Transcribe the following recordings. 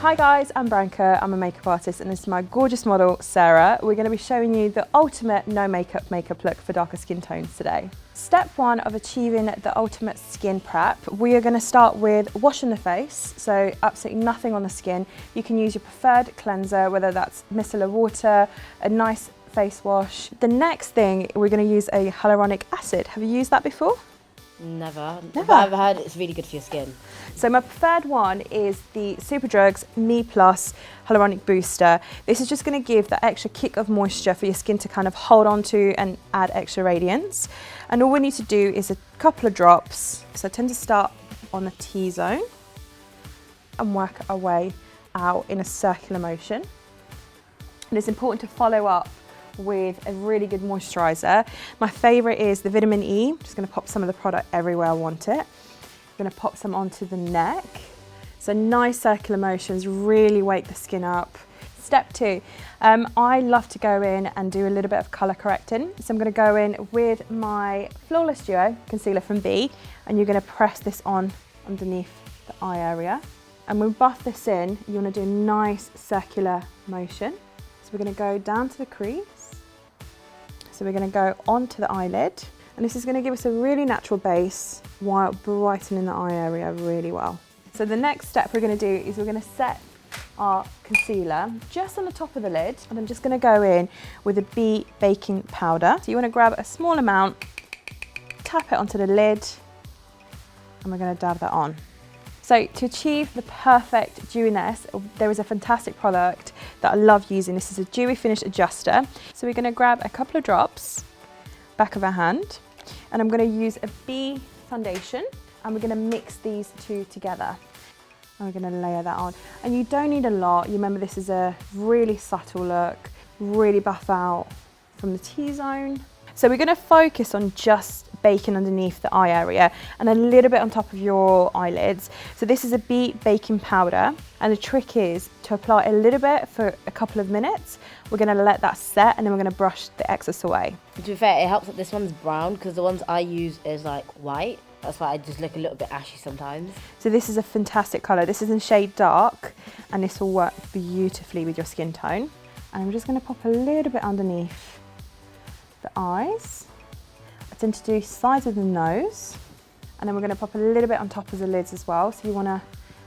Hi guys, I'm Branka, I'm a makeup artist and this is my gorgeous model, Sarah. We're going to be showing you the ultimate no makeup look for darker skin tones today. Step one of achieving the ultimate skin prep, we are going to start with washing the face, so absolutely nothing on the skin. You can use your preferred cleanser, whether that's micellar water, a nice face wash. The next thing, we're going to use a hyaluronic acid. Have you used that before? Never. But I've heard it's really good for your skin. So my preferred one is the Superdrug's Me Plus Hyaluronic Booster. This is just going to give that extra kick of moisture for your skin to kind of hold on to and add extra radiance. And all we need to do is a couple of drops. So I tend to start on the T-zone and work our way out in a circular motion. And it's important to follow up with a really good moisturiser. My favourite is the vitamin E. I'm just going to pop some of the product everywhere I want it. I'm going to pop some onto the neck. So nice circular motions, really wake the skin up. Step two, I love to go in and do a little bit of colour correcting. So I'm going to go in with my Flawless Duo concealer from B, and you're going to press this on underneath the eye area. And when we buff this in, you want to do a nice circular motion. So we're going to go down to the crease. So we're going to go onto the eyelid, and this is going to give us a really natural base while brightening the eye area really well. So the next step we're going to do is we're going to set our concealer just on the top of the lid, and I'm just going to go in with a B baking powder. So you want to grab a small amount, tap it onto the lid, and we're going to dab that on. So to achieve the perfect dewiness, there is a fantastic product that I love using. This is a dewy finish adjuster. So we're going to grab a couple of drops, back of our hand, and I'm going to use a B foundation, and we're going to mix these two together. And we're going to layer that on. And you don't need a lot. You remember, this is a really subtle look, really buff out from the T-zone. So we're going to focus on just baking underneath the eye area and a little bit on top of your eyelids. So this is a beet baking powder, and the trick is to apply a little bit for a couple of minutes. We're going to let that set, and then we're going to brush the excess away. To be fair, it helps that this one's brown, because the ones I use is like white. That's why I just look a little bit ashy sometimes. So this is a fantastic colour. This is in shade dark, and this will work beautifully with your skin tone. And I'm just going to pop a little bit underneath the eyes. I tend to do sides of the nose, and then we're going to pop a little bit on top of the lids as well, so you want to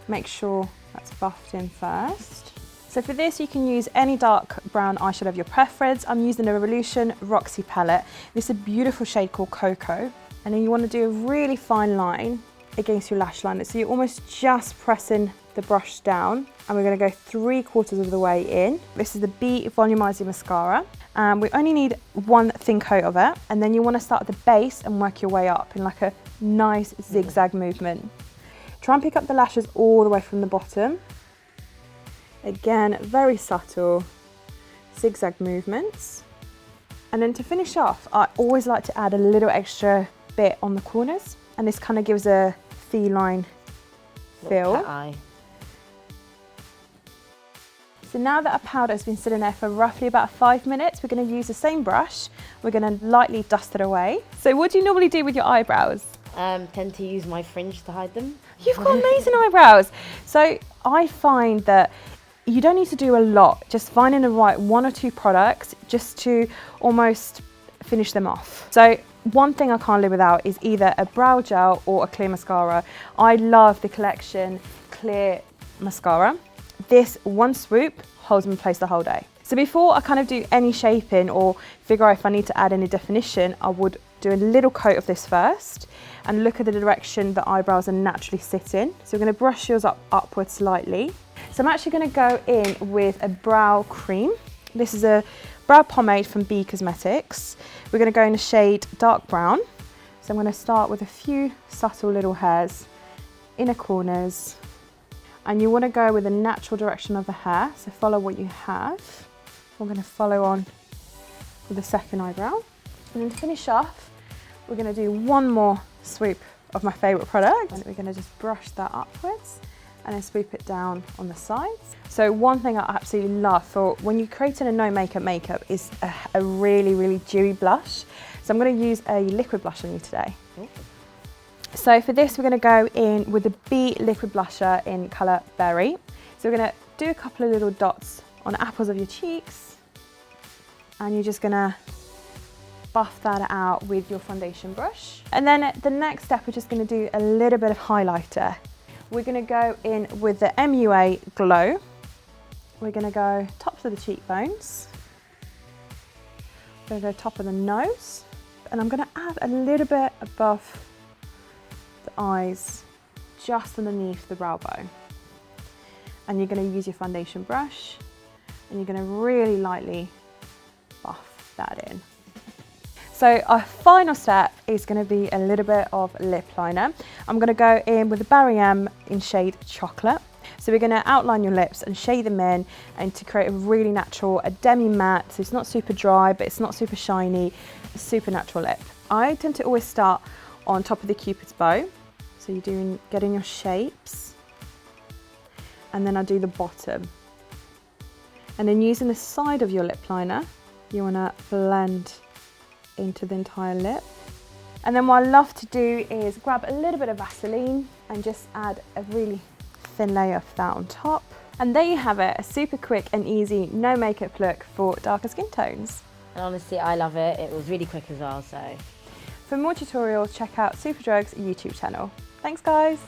make sure that's buffed in first. So for this, you can use any dark brown eyeshadow of your preference. I'm using the Revolution Roxy palette. This is a beautiful shade called Cocoa, and then you want to do a really fine line against your lash line, so you're almost just pressing the brush down, and we're going to go 3/4 of the way in. This is the B Volumizing Mascara, and we only need one thin coat of it, and then you want to start at the base and work your way up in like a nice zigzag movement. Try and pick up the lashes all the way from the bottom. Again, very subtle zigzag movements. And then to finish off, I always like to add a little extra bit on the corners, and this kind of gives a feline feel. Cat eye. So now that our powder has been sitting there for roughly about 5 minutes, we're going to use the same brush. We're going to lightly dust it away. So what do you normally do with your eyebrows? Tend to use my fringe to hide them. You've got amazing eyebrows. So I find that you don't need to do a lot, just finding the right 1 or 2 products just to almost finish them off. So one thing I can't live without is either a brow gel or a clear mascara. I love the Collection Clear Mascara. This one swoop holds me in place the whole day. So before I kind of do any shaping or figure out if I need to add any definition, I would do a little coat of this first and look at the direction the eyebrows are naturally sitting. So we're going to brush yours upwards slightly. So I'm actually going to go in with a brow cream. This is a brow pomade from B Cosmetics. We're going to go in the shade dark brown. So I'm going to start with a few subtle little hairs, inner corners. And you want to go with the natural direction of the hair, so follow what you have. We're going to follow on with the second eyebrow. And then to finish off, we're going to do one more swoop of my favourite product. And we're going to just brush that upwards and then swoop it down on the sides. So one thing I absolutely love for when you're creating a no makeup is a really, really dewy blush. So I'm going to use a liquid blush on you today. So for this, we're going to go in with the B liquid blusher in colour Berry. So we're going to do a couple of little dots on the apples of your cheeks, and you're just gonna buff that out with your foundation brush. And then the next step, we're just gonna do a little bit of highlighter. We're gonna go in with the MUA Glow. We're gonna go tops of the cheekbones. We're gonna go top of the nose. And I'm gonna add a little bit above the eyes, just underneath the brow bone. And you're gonna use your foundation brush, and you're gonna really lightly buff that in. So our final step is going to be a little bit of lip liner. I'm going to go in with the Barry M in shade Chocolate. So we're going to outline your lips and shade them in, and to create a really natural, a demi matte, so it's not super dry but it's not super shiny, a super natural lip. I tend to always start on top of the Cupid's bow. So you're getting your shapes, and then I do the bottom. And then using the side of your lip liner, you want to blend into the entire lip. And then what I love to do is grab a little bit of Vaseline and just add a really thin layer of that on top. And there you have it, a super quick and easy no makeup look for darker skin tones. And honestly, I love it. It was really quick as well, so. For more tutorials, check out Superdrug's YouTube channel. Thanks guys.